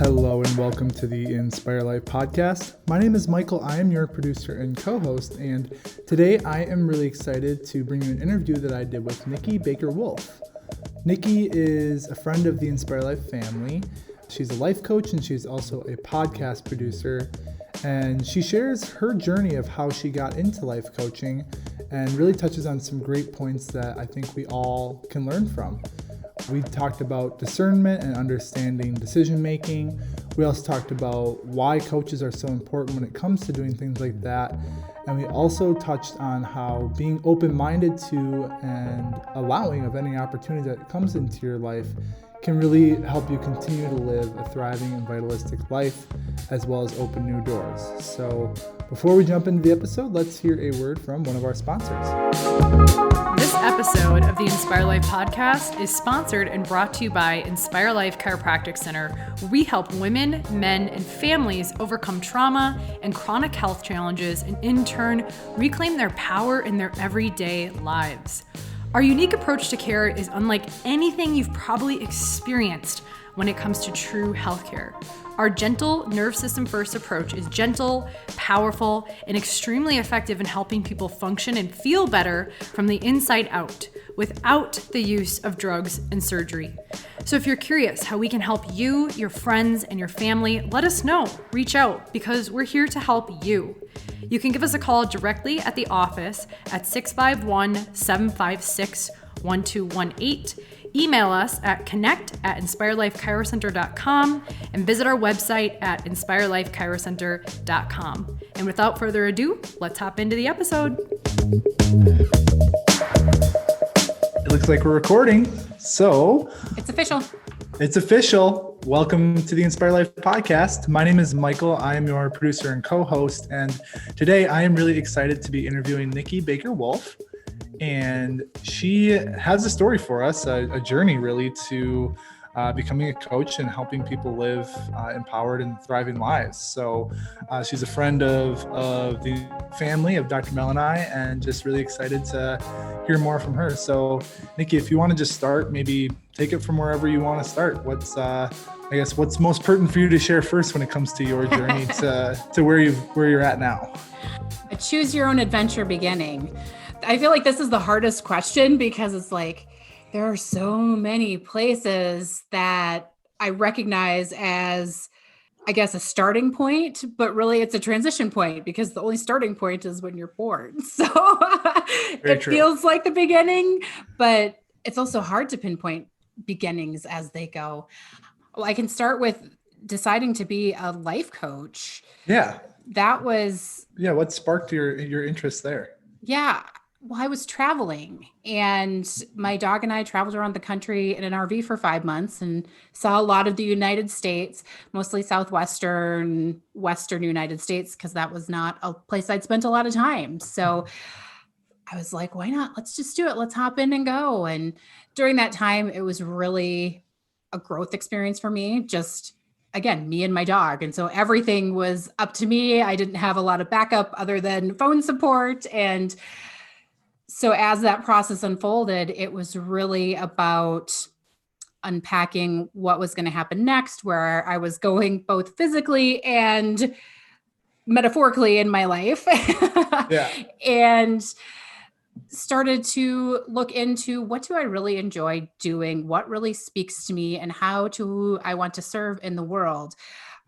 Hello and welcome to the Inspire Life podcast. My name is Michael. I am your producer and co-host, and today I am really excited to bring you an interview that I did with Nikki Baker-Wulf. Nikki is a friend of the Inspire Life family. She's a life coach and she's also a podcast producer, and she shares her journey of how she got into life coaching and really touches on some great points that I think we all can learn from. We talked about discernment and understanding decision making. We also talked about why coaches are so important when it comes to doing things like that. And we also touched on how being open-minded to and allowing of any opportunity that comes into your life can really help you continue to live a thriving and vitalistic life, as well as open new doors. So before we jump into the episode, let's hear a word from one of our sponsors. This episode of the Inspire Life podcast is sponsored and brought to you by Inspire Life Chiropractic Center, where we help women, men, and families overcome trauma and chronic health challenges and in turn reclaim their power in their everyday lives. Our unique approach to care is unlike anything you've probably experienced when it comes to true healthcare. Our gentle nerve system first approach is gentle, powerful, and extremely effective in helping people function and feel better from the inside out without the use of drugs and surgery. So if you're curious how we can help you, your friends, and your family, let us know. Reach out because we're here to help you. You can give us a call directly at the office at 651-756-1218. Email us at connect@inspirelifechirocenter.com and visit our website at inspirelifechirocenter.com. And without further ado, let's hop into the episode. It looks like we're recording, so It's official. It's official. Welcome to the Inspire Life podcast. My name is Michael. I am your producer and co-host, and today I am really excited to be interviewing Nikki Baker-Wulf. And she has a story for us, a journey really to becoming a coach and helping people live empowered and thriving lives. So she's a friend of the family of Dr. Mel and I, and just really excited to hear more from her. So Nikki, if you want to just start, maybe take it from wherever you want to start. What's most pertinent for you to share first when it comes to your journey to where you're at now? A choose your own adventure beginning. I feel like this is the hardest question because it's like, there are so many places that I recognize as, I guess, a starting point, but really it's a transition point because the only starting point is when you're born. So it feels like the beginning, but it's also hard to pinpoint beginnings as they go. Well, I can start with deciding to be a life coach. Yeah. What sparked your interest there? Yeah. Well, I was traveling and my dog and I traveled around the country in an RV for 5 months and saw a lot of the United States, mostly Western United States, because that was not a place I'd spent a lot of time. So I was like, why not? Let's just do it. Let's hop in and go. And during that time, it was really a growth experience for me. Just, again, me and my dog. And so everything was up to me. I didn't have a lot of backup other than phone support. And so as that process unfolded, it was really about unpacking what was going to happen next, where I was going both physically and metaphorically in my life. Yeah. And started to look into, what do I really enjoy doing? What really speaks to me, and how do I want to serve in the world?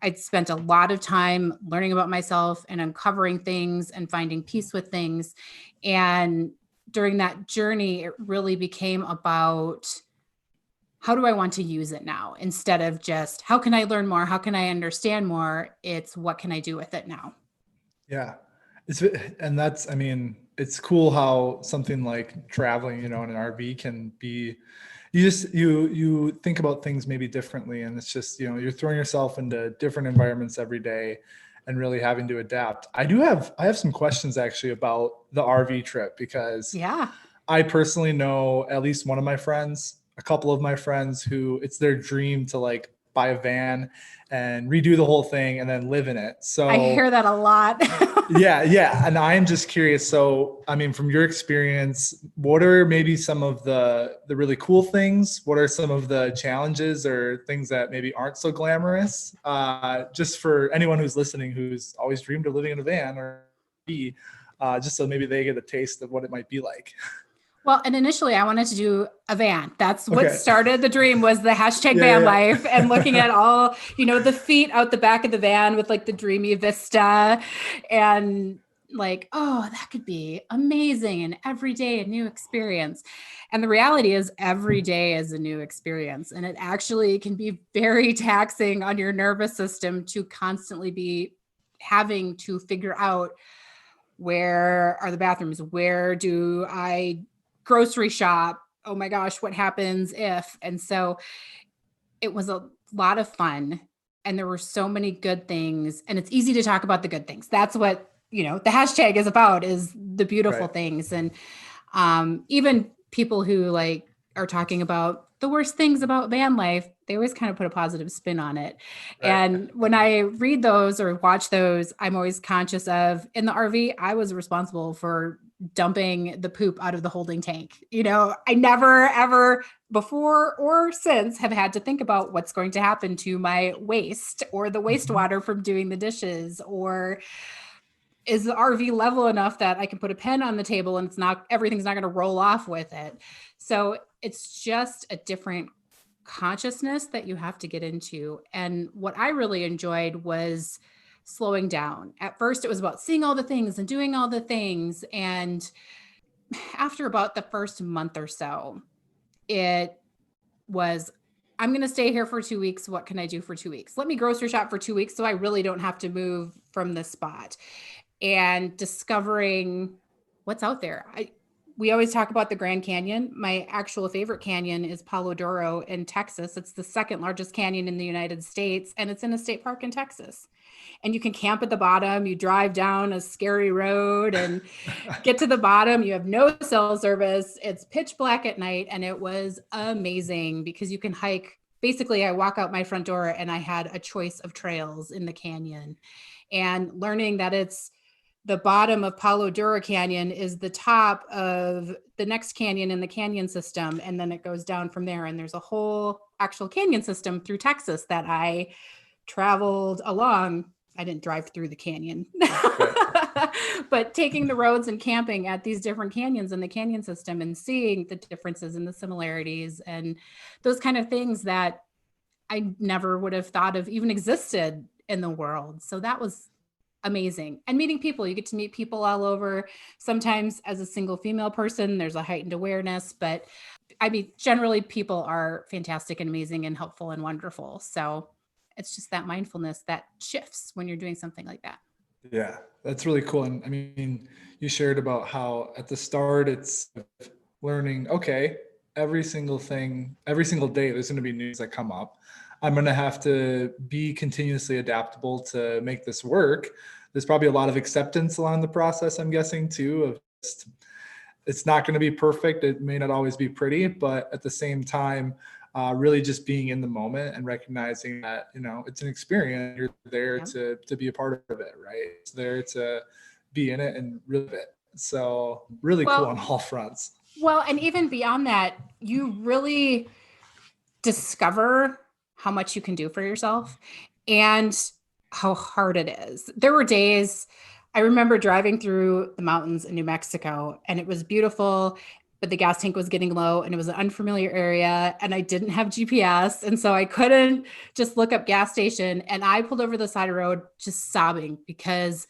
I'd spent a lot of time learning about myself and uncovering things and finding peace with things. And during that journey, it really became about, how do I want to use it now? Instead of just, how can I learn more? How can I understand more? It's, what can I do with it now? Yeah. It's cool how something like traveling, in an RV can be, you think about things maybe differently. And it's just, you're throwing yourself into different environments every day and really having to adapt. I have some questions actually about the RV trip, because I personally know at least one of my friends, a couple of my friends who it's their dream to like buy a van and redo the whole thing and then live in it. So I hear that a lot. yeah. And I'm just curious. So, I mean, from your experience, what are maybe some of the really cool things? What are some of the challenges or things that maybe aren't so glamorous? Just for anyone who's listening, who's always dreamed of living in a van or just so maybe they get a taste of what it might be like. Well, and initially I wanted to do a van. That's what Okay. started the dream, was the hashtag van life, and looking at all, the feet out the back of the van with like the dreamy vista, and like, oh, that could be amazing. And every day a new experience. And the reality is every day is a new experience. And it actually can be very taxing on your nervous system to constantly be having to figure out, where are the bathrooms? Where do I grocery shop? Oh my gosh, what happens if? And so it was a lot of fun, and there were so many good things, and it's easy to talk about the good things. That's what, the hashtag is about, is the beautiful things. And even people who like are talking about the worst things about van life, they always kind of put a positive spin on it. Right. And when I read those or watch those, I'm always conscious of, in the RV, I was responsible for dumping the poop out of the holding tank. I never, ever before or since have had to think about what's going to happen to my waste or the wastewater from doing the dishes, or is the RV level enough that I can put a pen on the table and everything's not going to roll off with it. So it's just a different consciousness that you have to get into. And what I really enjoyed was slowing down. At first, it was about seeing all the things and doing all the things. And after about the first month or so, it was, I'm going to stay here for 2 weeks. What can I do for 2 weeks? Let me grocery shop for 2 weeks so I really don't have to move from this spot. And discovering what's out there. We always talk about the Grand Canyon. My actual favorite canyon is Palo Duro in Texas. It's the second largest canyon in the United States, and it's in a state park in Texas. And you can camp at the bottom. You drive down a scary road and get to the bottom. You have no cell service. It's pitch black at night, and it was amazing because you can hike. Basically, I walk out my front door and I had a choice of trails in the canyon, and learning that it's the bottom of Palo Duro Canyon is the top of the next canyon in the canyon system. And then it goes down from there. And there's a whole actual canyon system through Texas that I traveled along. I didn't drive through the canyon, but taking the roads and camping at these different canyons in the canyon system and seeing the differences and the similarities and those kind of things that I never would have thought of even existed in the world. So that was amazing. And meeting people, you get to meet people all over. Sometimes as a single female person, there's a heightened awareness, but I mean, generally people are fantastic and amazing and helpful and wonderful. So it's just that mindfulness that shifts when you're doing something like that. Yeah, that's really cool. And I mean, you shared about how at the start it's learning, okay, every single day, there's going to be news that come up. I'm going to have to be continuously adaptable to make this work. There's probably a lot of acceptance along the process, I'm guessing, too, of just, it's not going to be perfect. It may not always be pretty, but at the same time, really just being in the moment and recognizing that, it's an experience. You're there to be a part of it, right? It's there to be in it and live it. So really cool on all fronts. Well, and even beyond that, you really discover how much you can do for yourself and how hard it is. There were days, I remember driving through the mountains in New Mexico, and it was beautiful, but the gas tank was getting low and it was an unfamiliar area and I didn't have GPS. And so I couldn't just look up gas station, and I pulled over the side of the road just sobbing because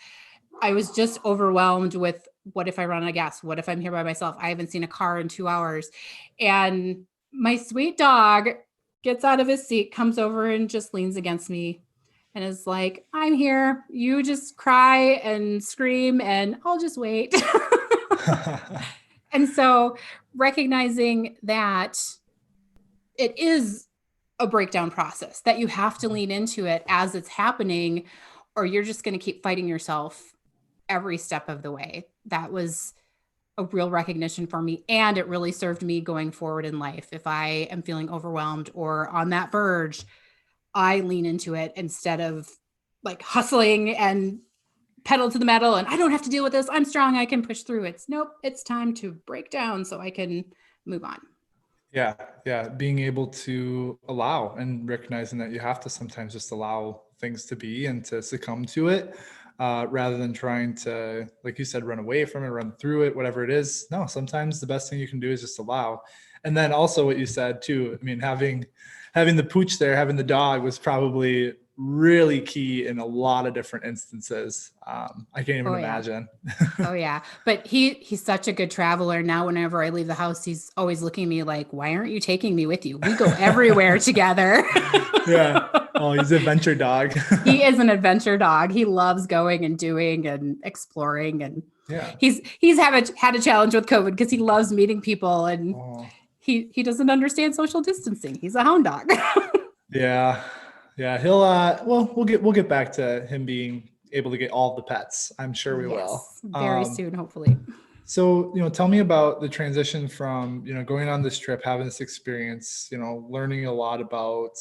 I was just overwhelmed with, what if I run out of gas? What if I'm here by myself? I haven't seen a car in 2 hours. And my sweet dog gets out of his seat, comes over and just leans against me and is like, I'm here. You just cry and scream and I'll just wait. And so recognizing that it is a breakdown process, that you have to lean into it as it's happening, or you're just going to keep fighting yourself every step of the way. That was a real recognition for me. And it really served me going forward in life. If I am feeling overwhelmed or on that verge, I lean into it instead of like hustling and pedal to the metal and I don't have to deal with this. I'm strong. I can push through. It's time to break down so I can move on. Yeah. Yeah. Being able to allow and recognizing that you have to sometimes just allow things to be and to succumb to it, rather than trying to, like you said, run away from it, run through it, whatever it is. No, sometimes the best thing you can do is just allow. And then also what you said too, I mean, having the pooch there, having the dog was probably really key in a lot of different instances. I can't even imagine. Oh yeah. But he's such a good traveler. Now, whenever I leave the house, he's always looking at me like, why aren't you taking me with you? We go everywhere together. Yeah. Oh, he's an adventure dog. He is an adventure dog. He loves going and doing and exploring. And yeah, he's had a challenge with COVID because he loves meeting people and he doesn't understand social distancing. He's a hound dog. Yeah. Yeah. He'll, well, we'll get back to him being able to get all the pets. I'm sure we will. Very soon, hopefully. So, tell me about the transition from, going on this trip, having this experience, learning a lot about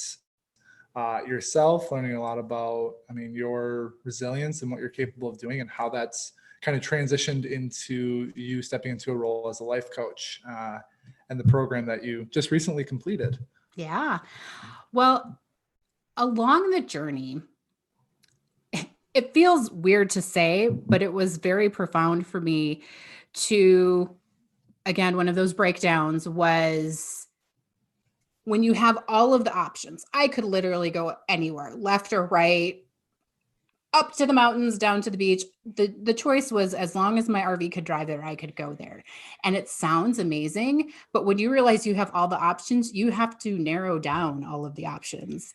yourself, learning a lot about, your resilience and what you're capable of doing and how that's kind of transitioned into you stepping into a role as a life coach, and the program that you just recently completed. Yeah. Well, along the journey, it feels weird to say, but it was very profound for me to, again, one of those breakdowns was when you have all of the options. I could literally go anywhere, left or right, up to the mountains, down to the beach. The choice was as long as my RV could drive there, I could go there. And it sounds amazing, but when you realize you have all the options, you have to narrow down all of the options.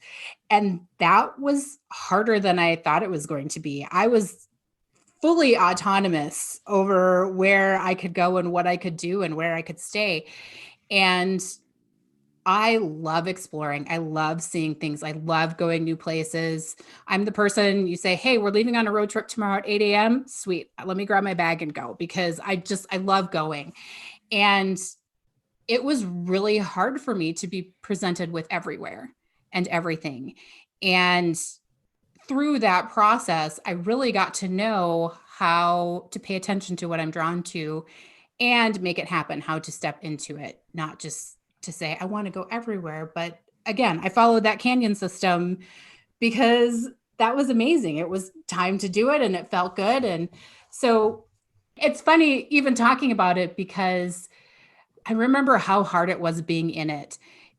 And that was harder than I thought it was going to be. I was fully autonomous over where I could go and what I could do and where I could stay. And I love exploring. I love seeing things. I love going new places. I'm the person you say, hey, we're leaving on a road trip tomorrow at 8 a.m. Sweet. Let me grab my bag and go because I love going. And it was really hard for me to be presented with everywhere and everything. And through that process, I really got to know how to pay attention to what I'm drawn to and make it happen, how to step into it, not just to say, I want to go everywhere. But again, I followed that canyon system because that was amazing. It was time to do it and it felt good. And so it's funny even talking about it because I remember how hard it was being in it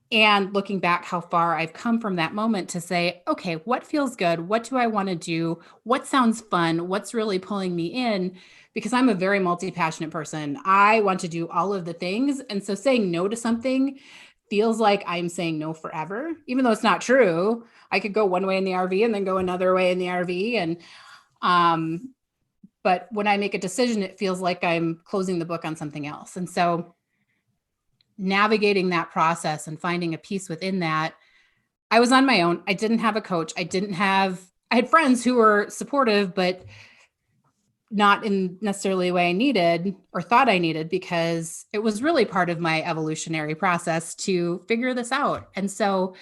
and looking back how far I've come from that moment to say, okay, what feels good? What do I want to do? What sounds fun? What's really pulling me in? Because I'm a very multi-passionate person. I want to do all of the things. And so saying no to something feels like I'm saying no forever, even though it's not true. I could go one way in the RV and then go another way in the RV. And, but when I make a decision, it feels like I'm closing the book on something else. And so navigating that process and finding a peace within that, I was on my own. I didn't have a coach. I had friends who were supportive, but not in necessarily the way I needed or thought I needed, because it was really part of my evolutionary process to figure this out. And so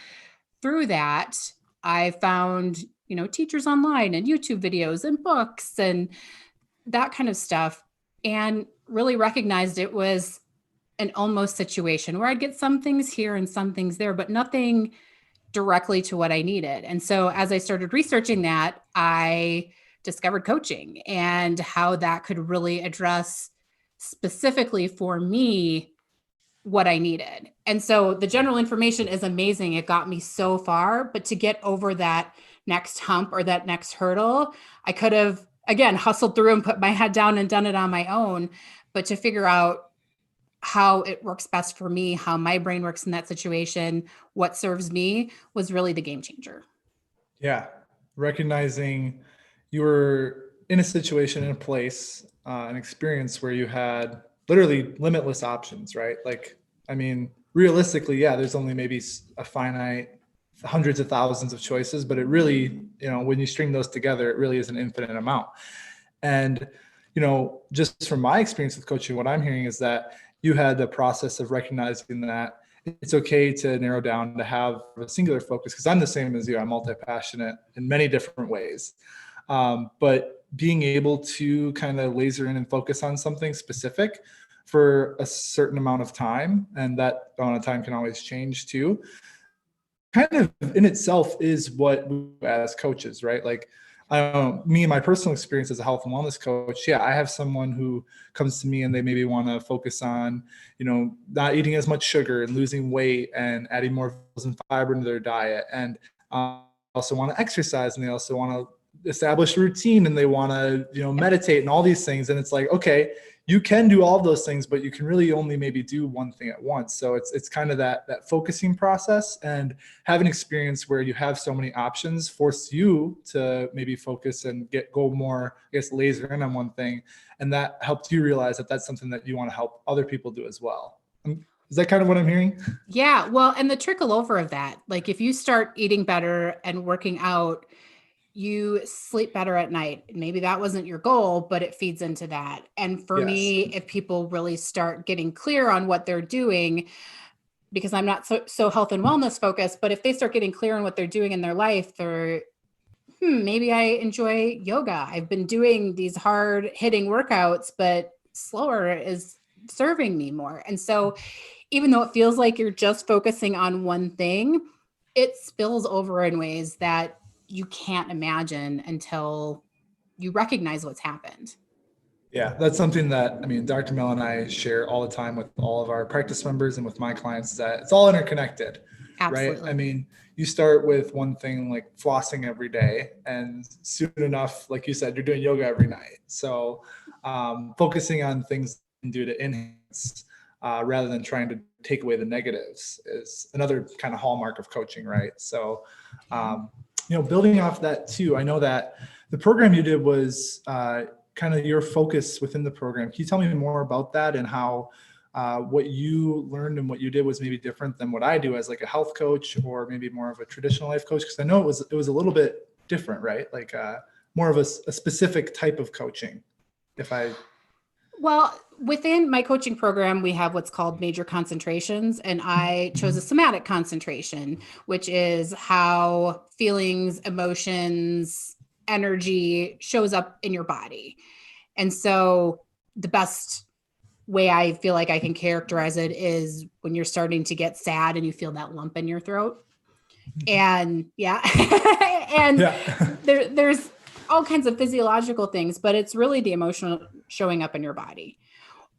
through that, I found, teachers online and YouTube videos and books and that kind of stuff, and really recognized it was an almost situation where I'd get some things here and some things there, but nothing directly to what I needed. And so as I started researching that, I discovered coaching and how that could really address specifically for me what I needed. And so the general information is amazing. It got me so far, but to get over that next hump or that next hurdle, I could have, again, hustled through and put my head down and done it on my own. But to figure out how it works best for me, how my brain works in that situation, what serves me was really the game changer. Yeah. Recognizing you were in a situation, in a place, an experience where you had literally limitless options, right? Like, realistically, yeah, there's only maybe a finite hundreds of thousands of choices, but it really, when you string those together, it really is an infinite amount. And, just from my experience with coaching, what I'm hearing is that you had the process of recognizing that it's okay to narrow down to have a singular focus, because I'm the same as you. I'm multi-passionate in many different ways. But being able to kind of laser in and focus on something specific for a certain amount of time, and that amount of time can always change too, kind of in itself is what we do as coaches, right? Like, me and my personal experience as a health and wellness coach, yeah, I have someone who comes to me and they maybe want to focus on, not eating as much sugar and losing weight and adding more vegetables and fiber into their diet, and also want to exercise, and they also want to establish a routine, and they want to, meditate and all these things. And it's like, okay, you can do all of those things, but you can really only maybe do one thing at once. So it's kind of that focusing process, and have an experience where you have so many options force you to maybe focus and go more, I guess, laser in on one thing. And that helped you realize that that's something that you want to help other people do as well. Is that kind of what I'm hearing? Yeah. Well, and the trickle over of that, like if you start eating better and working out, you sleep better at night. Maybe that wasn't your goal, but it feeds into that. And for me, if people really start getting clear on what they're doing, because I'm not so health and wellness focused, but if they start getting clear on what they're doing in their life, they're, maybe I enjoy yoga. I've been doing these hard hitting workouts, but slower is serving me more. And so even though it feels like you're just focusing on one thing, it spills over in ways that you can't imagine until you recognize what's happened. Yeah, that's something that, Dr. Mel and I share all the time with all of our practice members and with my clients, is that it's all interconnected. Absolutely. Right? You start with one thing like flossing every day, and soon enough, like you said, you're doing yoga every night. So focusing on things you can do to enhance rather than trying to take away the negatives is another kind of hallmark of coaching, right? So building off that too, I know that the program you did was kind of your focus within the program. Can you tell me more about that, and how what you learned and what you did was maybe different than what I do as like a health coach, or maybe more of a traditional life coach? Because I know it was a little bit different, right? Like more of a specific type of coaching. Well, within my coaching program, we have what's called major concentrations, and I chose a somatic concentration, which is how feelings, emotions, energy shows up in your body. And so the best way I feel like I can characterize it is when you're starting to get sad and you feel that lump in your throat. And there's all kinds of physiological things, but it's really the emotional showing up in your body.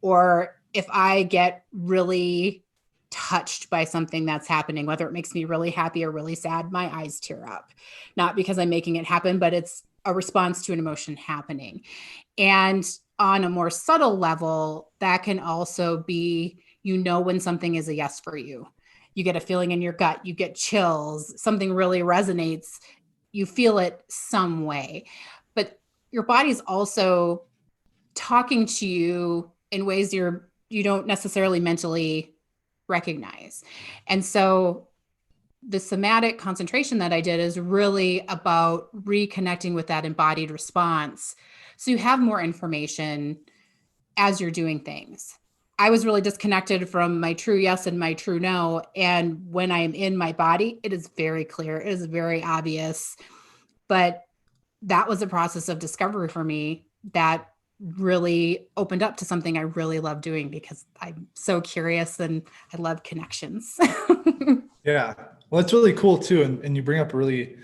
Or if I get really touched by something that's happening, whether it makes me really happy or really sad, my eyes tear up, not because I'm making it happen, but it's a response to an emotion happening. And on a more subtle level, that can also be, when something is a yes for you. You get a feeling in your gut, you get chills, something really resonates, you feel it some way. But your body's also talking to you in ways you don't necessarily mentally recognize. And so the somatic concentration that I did is really about reconnecting with that embodied response, so you have more information as you're doing things. I was really disconnected from my true yes and my true no. And when I am in my body, it is very clear. It is very obvious. But that was a process of discovery for me that really opened up to something I really love doing, because I'm so curious and I love connections. Yeah. Well, it's really cool too. And you bring up a really,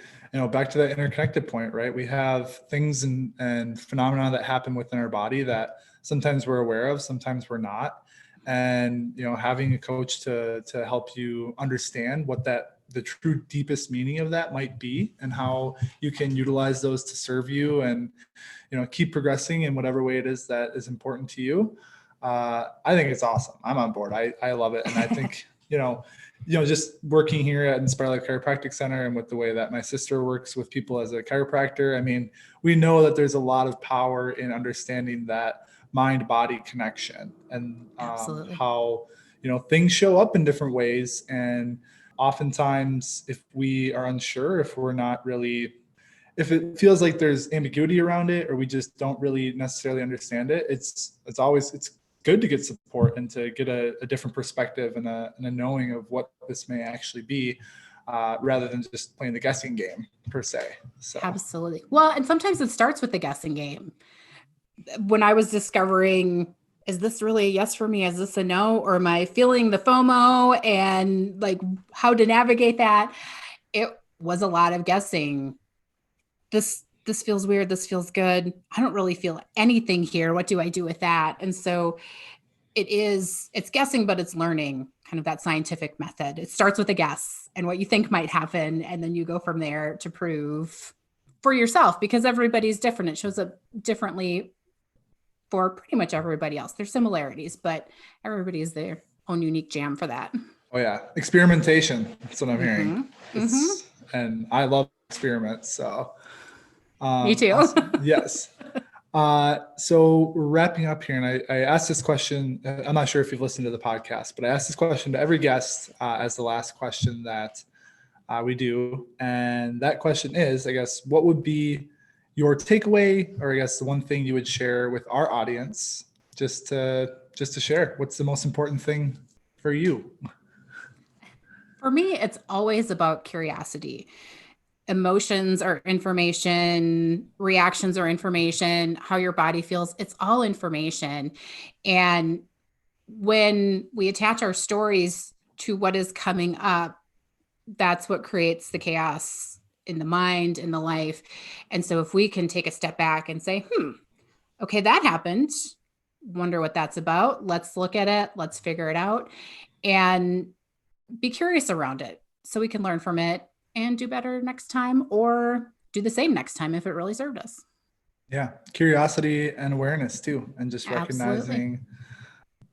back to that interconnected point, right? We have things and phenomena that happen within our body that sometimes we're aware of, sometimes we're not. And, having a coach to help you understand what the true deepest meaning of that might be, and how you can utilize those to serve you and, keep progressing in whatever way it is that is important to you. I think it's awesome. I'm on board. I love it. And I think, just working here at Inspire Life Chiropractic Center, and with the way that my sister works with people as a chiropractor, we know that there's a lot of power in understanding that mind-body connection, and how, things show up in different ways. And oftentimes, if we are unsure, if it feels like there's ambiguity around it, or we just don't really necessarily understand it, it's good to get support and to get a different perspective and a knowing of what this may actually be, rather than just playing the guessing game per se. So. Absolutely. Well, and sometimes it starts with the guessing game. When I was discovering, is this really a yes for me? Is this a no? Or am I feeling the FOMO and like how to navigate that? It was a lot of guessing. This feels weird. This feels good. I don't really feel anything here. What do I do with that? And so it's guessing, but it's learning kind of that scientific method. It starts with a guess and what you think might happen. And then you go from there to prove for yourself, because everybody's different. It shows up differently for pretty much everybody else. There's similarities, but everybody is their own unique jam for that. Oh yeah. Experimentation. That's what I'm hearing. And I love experiments. So me too. Awesome. Yes. So we're wrapping up here, and I asked this question. I'm not sure if you've listened to the podcast, but I asked this question to every guest as the last question that we do. And that question is, I guess, what would be your takeaway, or I guess the one thing you would share with our audience, just to share? What's the most important thing for you? For me, it's always about curiosity. Emotions are information, reactions are information, how your body feels, it's all information. And when we attach our stories to what is coming up, that's what creates the chaos in the mind, in the life. And so if we can take a step back and say, okay, that happened. Wonder what that's about. Let's look at it. Let's figure it out and be curious around it so we can learn from it and do better next time, or do the same next time if it really served us. Yeah. Curiosity and awareness too. And just recognizing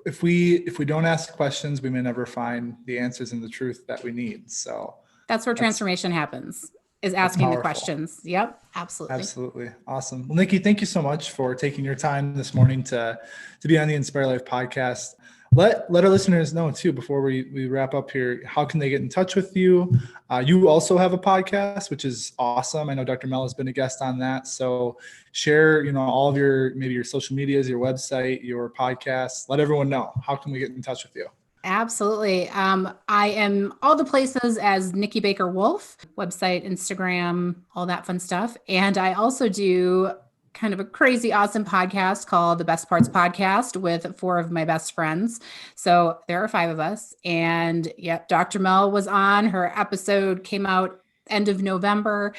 if we don't ask questions, we may never find the answers and the truth that we need. So that's where transformation happens, is asking the questions. Yep. Absolutely. Absolutely. Awesome. Well, Nikki, thank you so much for taking your time this morning to be on the Inspire Life podcast. Let our listeners know too, before we wrap up here, how can they get in touch with you? You also have a podcast, which is awesome. I know Dr. Mel has been a guest on that. So share, all of maybe your social medias, your website, your podcast. Let everyone know. How can we get in touch with you? Absolutely. I am all the places as Nikki Baker Wulf, website, Instagram, all that fun stuff. And I also do kind of a crazy, awesome podcast called The Best Parts Podcast with 4 of my best friends. So there are 5 of us. And yep, Dr. Mel was on. Her episode came out end of November.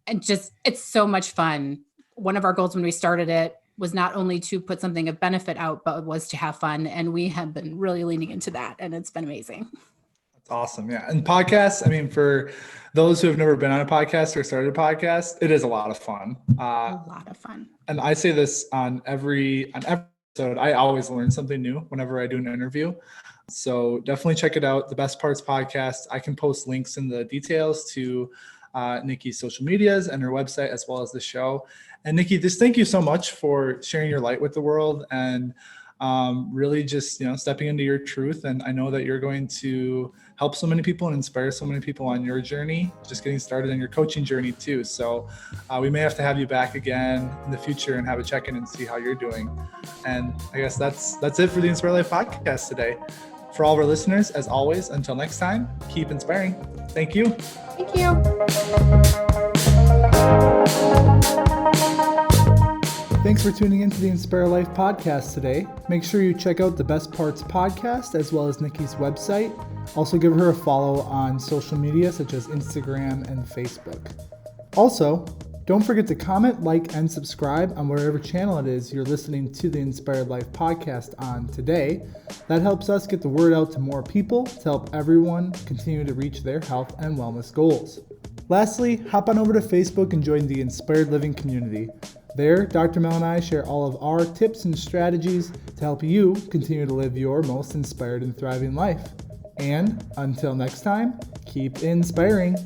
And it's so much fun. One of our goals when we started it was not only to put something of benefit out, but was to have fun. And we have been really leaning into that. And it's been amazing. Awesome. Yeah. And podcasts, for those who have never been on a podcast or started a podcast, it is a lot of fun. A lot of fun. And I say this on every episode, I always learn something new whenever I do an interview. So definitely check it out. The Best Parts Podcast. I can post links in the details to Nikki's social medias and her website, as well as the show. And Nikki, just thank you so much for sharing your light with the world and really just, stepping into your truth. And I know that you're going to help so many people and inspire so many people on your journey, just getting started in your coaching journey too. So we may have to have you back again in the future and have a check-in and see how you're doing. And I guess that's it for the Inspire Life podcast today. For all of our listeners, as always, until next time, keep inspiring. Thank you. Thank you. Thanks for tuning into the Inspire Life podcast today. Make sure you check out the Best Parts podcast as well as Nikki's website. Also give her a follow on social media such as Instagram and Facebook. Also, don't forget to comment, like, and subscribe on whatever channel it is you're listening to the Inspired Life podcast on today. That helps us get the word out to more people to help everyone continue to reach their health and wellness goals. Lastly, hop on over to Facebook and join the Inspired Living community. There, Dr. Mel and I share all of our tips and strategies to help you continue to live your most inspired and thriving life. And until next time, keep inspiring.